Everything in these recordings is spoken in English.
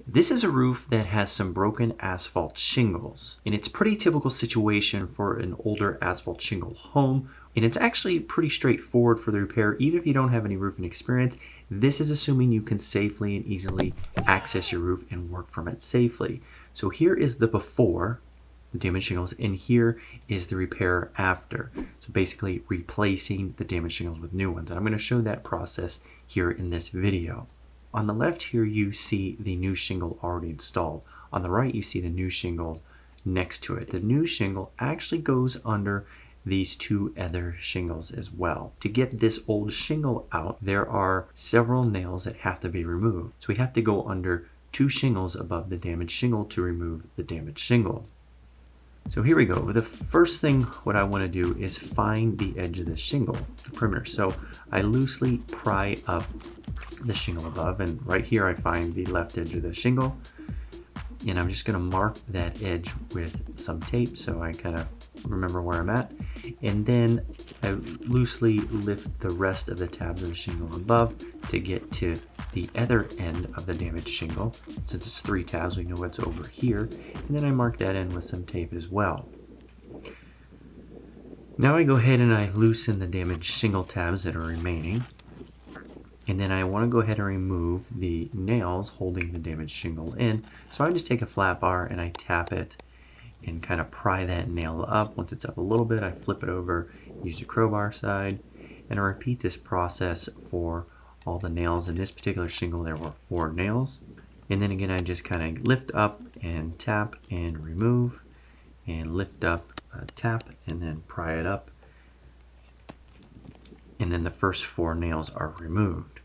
This is a roof that has some broken asphalt shingles, and it's a pretty typical situation for an older asphalt shingle home, and it's actually pretty straightforward for the repair even if you don't have any roofing experience. This is assuming you can safely and easily access your roof and work from it safely. So here is the before, the damaged shingles, and here is the repair after. So basically replacing the damaged shingles with new ones, and I'm going to show that process here in this video. On the left here you see the new shingle already installed. On the right you see the new shingle next to it. The new shingle actually goes under these two other shingles as well. To get this old shingle out, there are several nails that have to be removed. So we have to go under two shingles above the damaged shingle to remove the damaged shingle. So here we go. The first thing what I want to do is find the edge of the shingle, the perimeter. So I loosely pry up the shingle above, and right here I find the left edge of the shingle, and I'm just going to mark that edge with some tape so I kind of remember where I'm at, and then I loosely lift the rest of the tabs of the shingle above to get to the other end of the damaged shingle. Since it's 3 tabs, we know what's over here, and then I mark that in with some tape as well. Now I go ahead and I loosen the damaged shingle tabs that are remaining. And then I want to go ahead and remove the nails holding the damaged shingle in. So I just take a flat bar and I tap it and kind of pry that nail up. Once it's up a little bit, I flip it over, use the crowbar side, and I repeat this process for all the nails. In this particular shingle, there were 4 nails. And then again, I just kind of lift up and tap and remove, and lift up, tap, and then pry it up. And then the first 4 nails are removed.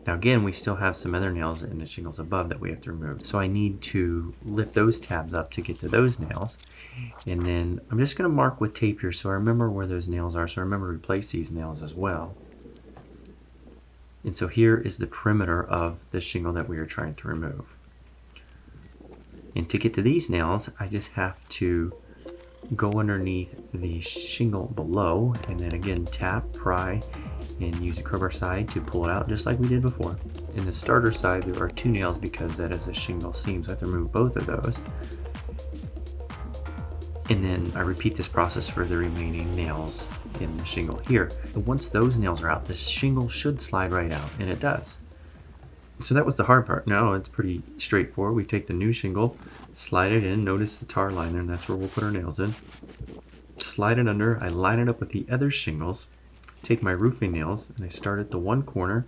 Now again, we still have some other nails in the shingles above that we have to remove. So I need to lift those tabs up to get to those nails. And then I'm just going to mark with tape here so I remember where those nails are. So I remember to replace these nails as well. And so here is the perimeter of the shingle that we are trying to remove. And to get to these nails, I just have to go underneath the shingle below, and then again tap, pry, and use the crowbar side to pull it out just like we did before. In the starter side there are 2 nails because that is a shingle seam, so I have to remove both of those. And then I repeat this process for the remaining nails in the shingle here. And once those nails are out, this shingle should slide right out, and it does. So that was the hard part. Now it's pretty straightforward. We take the new shingle, slide it in, notice the tar line there, and that's where we'll put our nails in. Slide it under, I line it up with the other shingles, take my roofing nails, and I start at the one corner,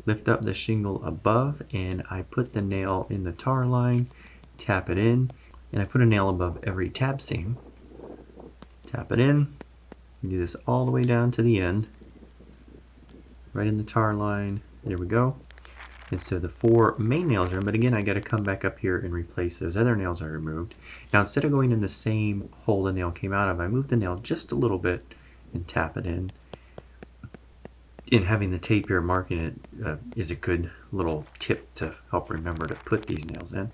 lift up the shingle above, and I put the nail in the tar line, tap it in, and I put a nail above every tab seam. Tap it in, do this all the way down to the end, right in the tar line, there we go. And so the 4 main nails are in, but again I got to come back up here and replace those other nails I removed. Now instead of going in the same hole the nail came out of, I move the nail just a little bit and tap it in. And having the tape here marking it is a good little tip to help remember to put these nails in.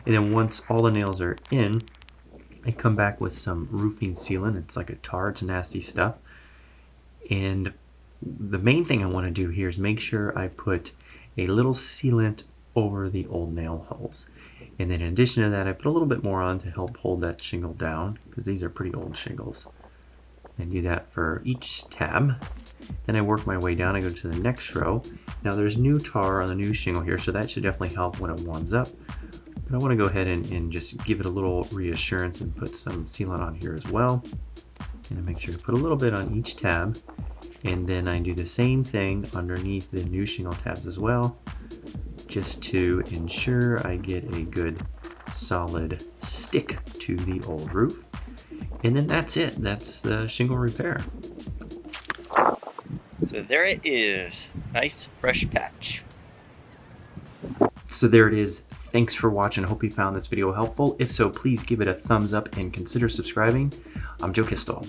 And then once all the nails are in, I come back with some roofing sealant. It's like a tar, it's nasty stuff. And the main thing I want to do here is make sure I put a little sealant over the old nail holes. And then in addition to that, I put a little bit more on to help hold that shingle down, because these are pretty old shingles. I do that for each tab. Then I work my way down, I go to the next row. Now there's new tar on the new shingle here, so that should definitely help when it warms up. But I want to go ahead and just give it a little reassurance and put some sealant on here as well. And I make sure to put a little bit on each tab. And then I do the same thing underneath the new shingle tabs as well, just to ensure I get a good solid stick to the old roof. And then that's it. That's the shingle repair. So there it is. Nice fresh patch. So there it is. Thanks for watching. I hope you found this video helpful. If so, please give it a thumbs up and consider subscribing. I'm Joe Kistel.